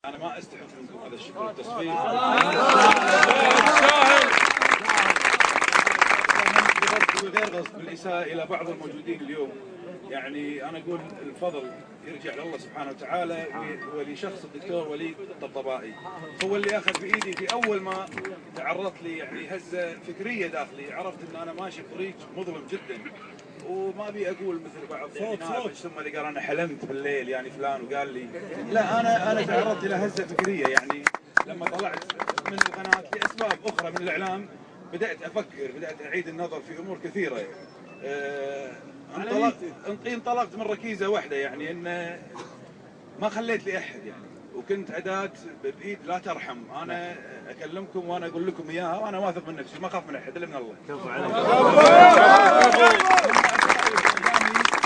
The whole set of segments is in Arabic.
أنا ما أستحق منكم هذا الشكر والتصفيق. بغير قصد بالإساءة إلى بعض الموجودين اليوم. يعني أنا أقول الفضل يرجع لله سبحانه وتعالى ولشخص الدكتور وليد الطبطبائي. هو اللي أخذ بإيدي في أول ما تعرضت لي يعني هزة فكرية داخلي، عرفت أن أنا ماشي بطريق مظلم جدا. وما ابي اقول مثل بعض يعني ثم اللي قال انا حلمت بالليل يعني فلان وقال لي لا، انا تعرضت الى هزه فكريه. يعني لما طلعت من القناه لاسباب اخرى من الاعلام بدات افكر، بدات اعيد النظر في امور كثيره. انطلقت من ركيزه واحده، يعني ان ما خليت لي احد يعني، وكنت اداه بايد لا ترحم. انا اكلمكم وانا اقول لكم اياها وانا واثق من نفسي، ما اخاف من احد الا من الله.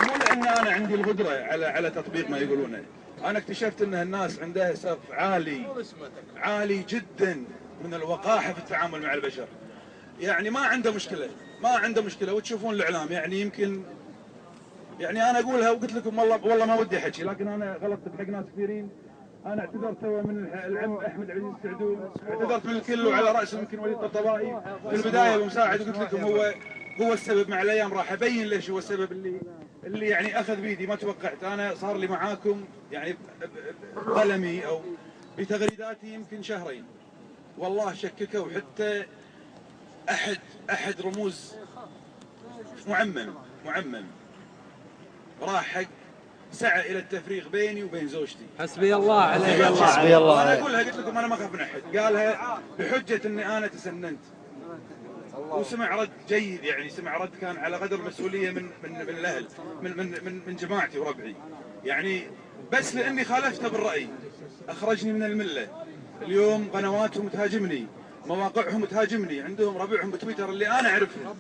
مو لان انا عندي القدره على تطبيق ما يقولونه. انا اكتشفت ان الناس عندها سقف عالي جدا من الوقاحه في التعامل مع البشر. يعني ما عنده مشكله وتشوفون الاعلام يعني يمكن يعني انا اقولها وقلت لكم والله ما ودي احكي، لكن انا غلطت بحق ناس كثيرين. انا اعتذرت سوا من العم احمد عزيز السعدون، اعتذرت من الكل وعلى راس يمكن وليد الطبطبائي في البدايه بمساعد، وقلت لكم هو السبب. مع الايام راح ابين ليش هو السبب اللي يعني اخذ بيدي. ما توقعت انا صار لي معاكم يعني بقلمي او بتغريداتي يمكن شهرين، والله شككوا حتى احد رموز معمم راح حق سعى الى التفريق بيني وبين زوجتي. حسبي الله عليك. حسبي الله. انا اقولها، قلت لكم انا ما اخاف من احد. قالها بحجه اني انا تسننت، وسمع رد جيد، يعني سمع رد كان على قدر مسؤوليه من الاهل، من جماعتي وربعي. يعني بس لاني خالفته بالراي اخرجني من المله. اليوم قنواتهم تهاجمني، مواقعهم تهاجمني، عندهم ربعهم بتويتر اللي انا اعرفهم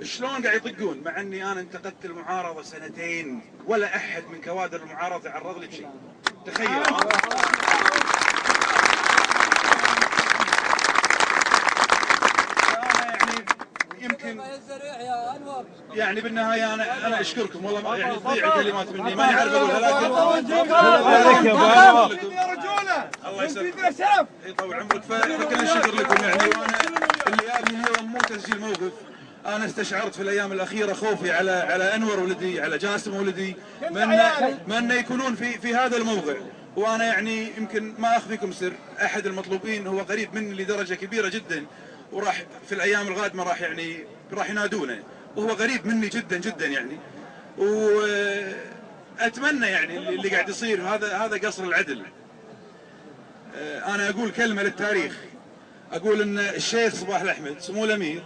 شلون قاعد يطقون، مع اني انا انتقدت المعارضه سنتين ولا احد من كوادر المعارضه تعرض لي بشيء. تخيل. يمكن يعني بالنهايه انا اشكركم والله، يعني تضيع الكلمات مني ماني عارف اقولها، لكن يا رجوله الله يسلمك يطول عمرك. فكل الشكر لكم يعني. وانا اللي جابني اليوم مو تسجيل موقف، انا استشعرت في الايام الاخيره خوفي على انور ولدي، على جاسم ولدي، من انه يكونون في هذا الموضع. وانا يعني يمكن ما اخفيكم سر، احد المطلوبين هو قريب مني لدرجه كبيره جدا، وراح في الايام القادمه راح ينادونه، وهو قريب مني جدا جدا يعني. واتمنى يعني اللي قاعد يصير هذا قصر العدل. انا اقول كلمه للتاريخ، اقول ان الشيخ صباح الاحمد سمو الامير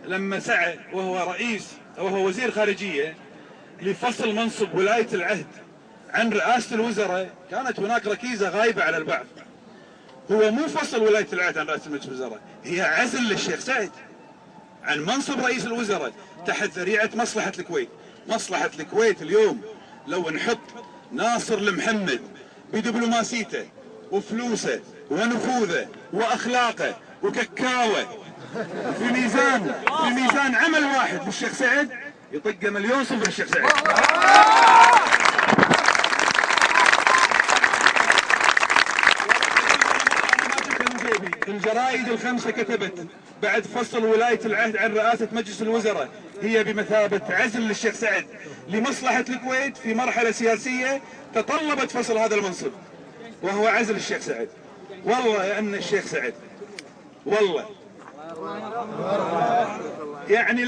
لما سعى وهو وزير خارجيه لفصل منصب ولايه العهد عن رئاسه الوزراء، كانت هناك ركيزه غايبه على البعض. هو مو فصل ولايه العهد عن رئاسه مجلس الوزراء، هي عزل للشيخ سعد عن منصب رئيس الوزراء تحت ذريعه مصلحه الكويت. مصلحه الكويت اليوم لو نحط ناصر المحمد بدبلوماسيته وفلوسه ونفوذه واخلاقه وككاوه في ميزان عمل واحد بالشيخ سعد، يطق مليون صفر الشيخ سعد. الجرائد الخمسة كتبت بعد فصل ولاية العهد عن رئاسة مجلس الوزراء هي بمثابة عزل للشيخ سعد لمصلحة الكويت في مرحلة سياسية تطلبت فصل هذا المنصب، وهو عزل الشيخ سعد. والله أن الشيخ سعد والله يعني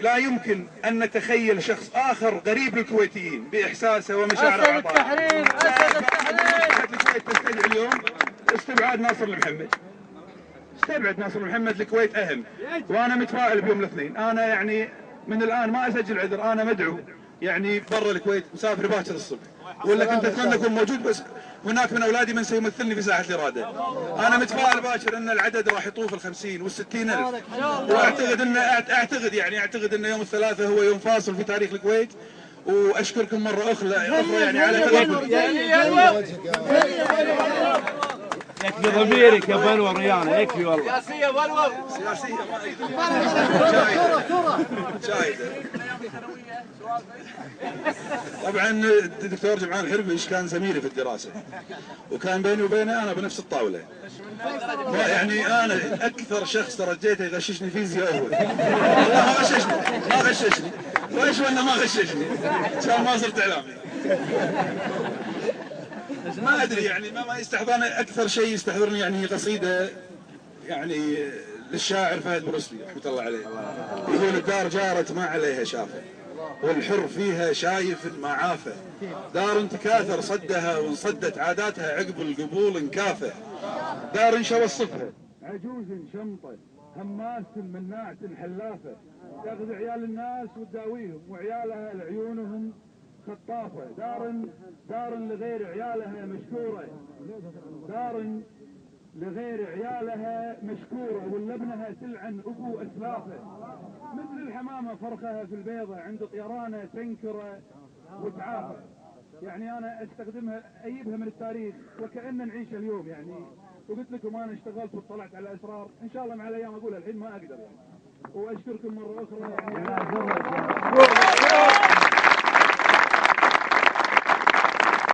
لا يمكن أن نتخيل شخص آخر قريب للكويتيين بإحساسه ومشاعره. أسد التحرير. الكويت تستدعي اليوم استبعاد ناصر المحمد. استبعد ناصر المحمد، الكويت أهم. وأنا متفائل بيوم الاثنين. أنا يعني من الآن ما أسجل عذر، أنا مدعو يعني برا الكويت، مسافر باكر الصبح، ولا كنت أتمنى أكون موجود، بس هناك من أولادي من سيمثلني في ساحة الإرادة. أنا متفائل باكر أن العدد راح يطوف ال50 وال60 ألف، وأعتقد أن يوم الثلاثاء هو يوم فاصل في تاريخ الكويت. وأشكركم مرة أخرى يعني على تغيب. يكفي ضميرك يا بلوى ريانا، يكفي والله. سياسية بلوى. سياسية ما شايدة. طبعا الدكتور جمعان الحربش كان زميلي في الدراسة، وكان بيني وبينه أنا بنفس الطاولة. يعني أنا أكثر شخص ترجيته يغششني فيزياء أول. والله ما غششني. وإيش وإنه ما غششني؟ كان ما صرت إعلامي. ما أدري يعني ما يستحضرني. أكثر شيء يستحضرني يعني قصيدة يعني للشاعر فهد بروسلي رحمة الله عليه، يقول: الدار جارت ما عليها شافة، والحر فيها شايف ما عافه، دار تكاثر صدها وانصدت عاداتها عقب القبول انكافه، دار شوى الصفة عجوز شمطة هماس مناعة حلافة، تاخذ عيال الناس وتداويهم وعيالها لعيونهم خطافة، دار لغير عيالها مشكورة، دار لغير عيالها مشكورة، ولبنها تلعن أبو أسلافه، مثل الحمامة فرخها في البيضة عند طيرانه تنكره وتعافى. يعني أنا أستخدمها أجيبها من التاريخ وكأن نعيش اليوم يعني. وقلت لكم أنا اشتغلت واطلعت على أسرار إن شاء الله مع الأيام أقولها، الحين ما أقدر يعني. وأشكركم مرة أخرى يعني.